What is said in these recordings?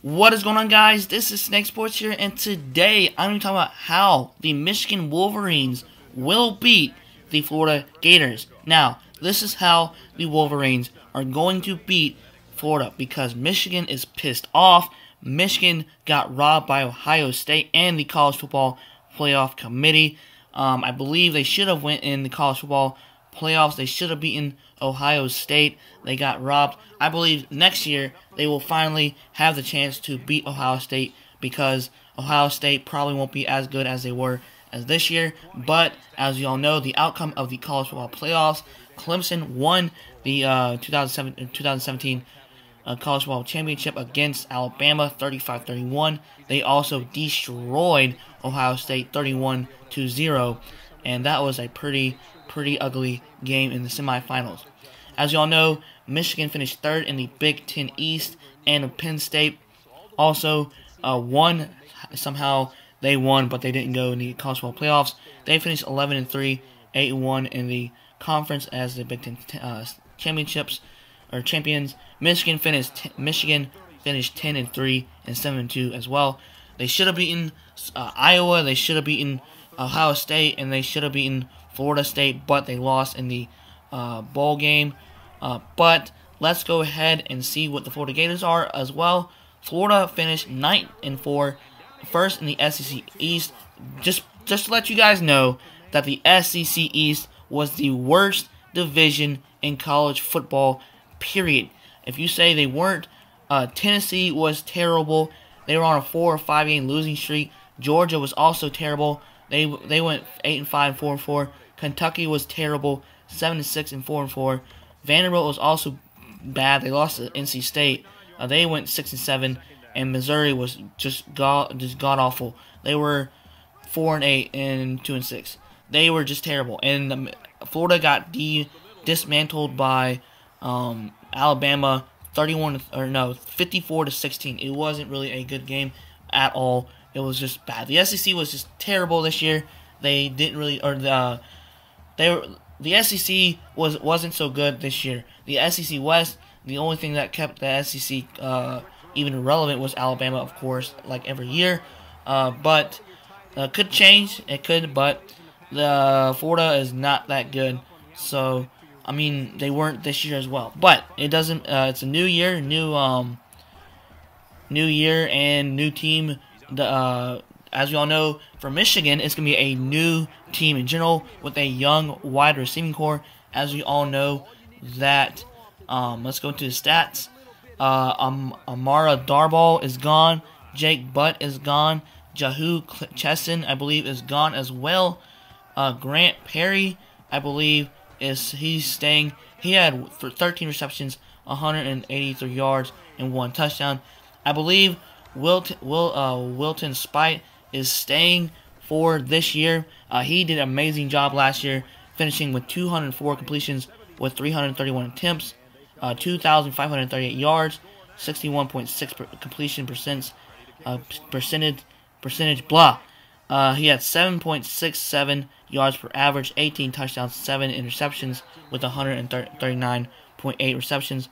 What is going on, guys? This is Snake Sports here, and today I'm going to talk about how the Michigan Wolverines will beat the Florida Gators. Now, this is how the Wolverines are going to beat Florida, because Michigan is pissed off. Michigan got robbed by Ohio State and the College Football Playoff Committee. I believe they should have went in the College Football Playoffs. They should have beaten Ohio State. They got robbed. I believe next year they will finally have the chance to beat Ohio State, because Ohio State probably won't be as good as they were as this year. But as you all know, the outcome of the College Football Playoffs, Clemson won the 2017 College Football Championship against Alabama 35-31. They also destroyed Ohio State 31-0, and that was a pretty ugly game in the semifinals. As you all know, Michigan finished third in the Big Ten East, and Penn State also won. Somehow they won, but they didn't go in the College Football Playoffs. They finished 11-3, 8-1 in the conference as the Big Ten champions. Michigan finished 10-3 and 7-2 as well. They should have beaten Iowa. They should have beaten Ohio State, and they should have beaten Florida State, but they lost in the bowl game. But let's go ahead and see what the Florida Gators are as well. Florida finished 9-4, first in the SEC East. Just to let you guys know that the SEC East was the worst division in college football, period. If you say they weren't, Tennessee was terrible. They were on a 4 or 5 game losing streak. Georgia was also terrible. They went 8-5, 4-4. Kentucky was terrible, 7-6 and 4-4. Vanderbilt was also bad. They lost to NC State. They went 6-7, and Missouri was just god awful. They were 4-8 and 2-6. They were just terrible. And Florida got dismantled by Alabama 54-16. It wasn't really a good game at all. It was just bad. The SEC was just terrible this year. They didn't really, the SEC wasn't so good this year. The SEC West, the only thing that kept the SEC even relevant was Alabama, of course, like every year. But could change. It could, but the Florida is not that good. So I mean, they weren't this year as well. But it doesn't. It's a new year, new year and new team. As we all know, for Michigan, it's going to be a new team in general with a young wide receiving core. As we all know that, let's go to the stats. Amara Darboll is gone. Jake Butt is gone. Jahu Chesson, I believe, is gone as well. Grant Perry, I believe, he's staying. He had 13 receptions, 183 yards, and 1 touchdown. I believe Wilton Spite is staying for this year. He did an amazing job last year, finishing with 204 completions with 331 attempts, 2,538 yards, 61.6 completion percentage. Blah. He had 7.67 yards per average, 18 touchdowns, 7 interceptions with 139.8 receptions.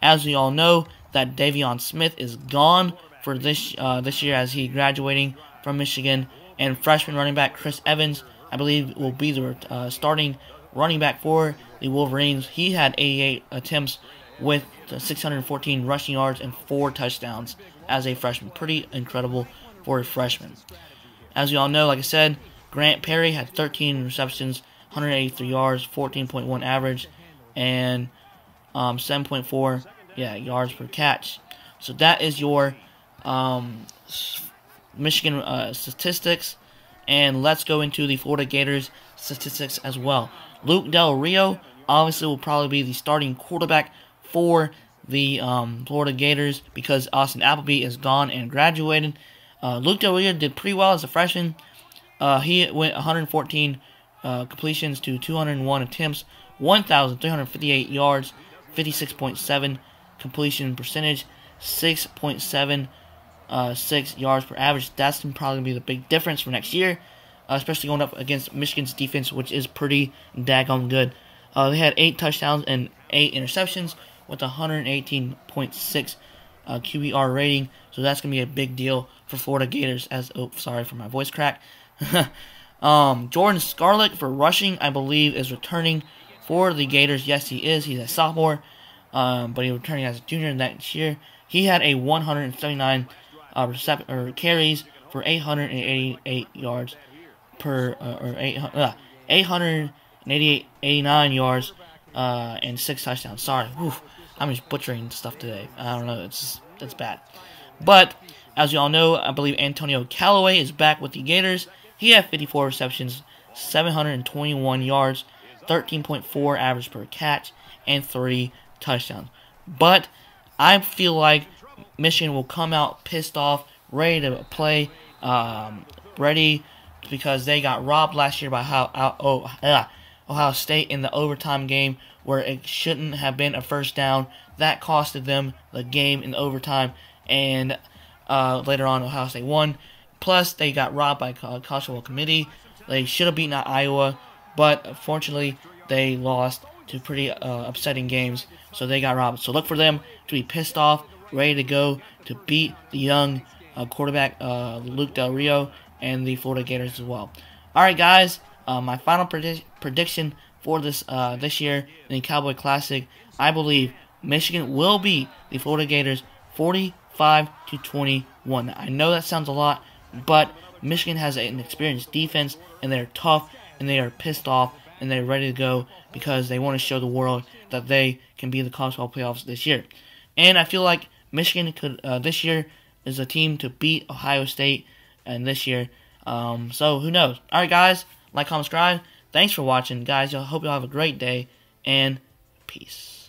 As we all know, that Davion Smith is gone for this year, as he graduating from Michigan, and freshman running back Chris Evans, I believe, will be the starting running back for the Wolverines. He had 88 attempts with 614 rushing yards and 4 touchdowns as a freshman. Pretty incredible for a freshman. As you all know, like I said, Grant Perry had 13 receptions, 183 yards, 14.1 average, and 7.4 yards per catch. So that is your Michigan statistics, and let's go into the Florida Gators statistics as well. Luke Del Rio obviously will probably be the starting quarterback for the Florida Gators, because Austin Appleby is gone and graduated. Luke Del Rio did pretty well as a freshman. He went 114 completions to 201 attempts, 1,358 yards, 56.7 completion percentage, 6.76 yards per average. That's probably going to be the big difference for next year, especially going up against Michigan's defense, which is pretty daggone good. They had 8 touchdowns and 8 interceptions with 118.6 QBR rating, so that's going to be a big deal for Florida Gators. Sorry for my voice crack. Jordan Scarlett for rushing, I believe, is returning for the Gators. Yes, he is. He's a sophomore, but he's returning as a junior next year. He had a 179 carries for 888 yards per, 889 yards and 6 touchdowns. Sorry, I'm just butchering stuff today. I don't know, it's bad. But as you all know, I believe Antonio Callaway is back with the Gators. He had 54 receptions, 721 yards, 13.4 average per catch, and 3 touchdowns. But I feel like Michigan will come out pissed off, ready to play, ready, because they got robbed last year by Ohio State in the overtime game where it shouldn't have been a first down. That costed them the game in overtime, and later on Ohio State won. Plus, they got robbed by college football committee. They should have beaten Iowa, but unfortunately, they lost to pretty upsetting games, so they got robbed. So look for them to be pissed off, ready to go to beat the young quarterback Luke Del Rio and the Florida Gators as well. All right, guys, my final prediction for this year in the Cowboy Classic, I believe Michigan will beat the Florida Gators 45-21. I know that sounds a lot, but Michigan has an experienced defense, and they're tough, and they are pissed off, and they're ready to go because they want to show the world that they can be in the college football playoffs this year. And I feel like Michigan could this year is a team to beat Ohio State and this year. So who knows? All right, guys, like, comment, subscribe. Thanks for watching, guys. I hope you all have a great day, and peace.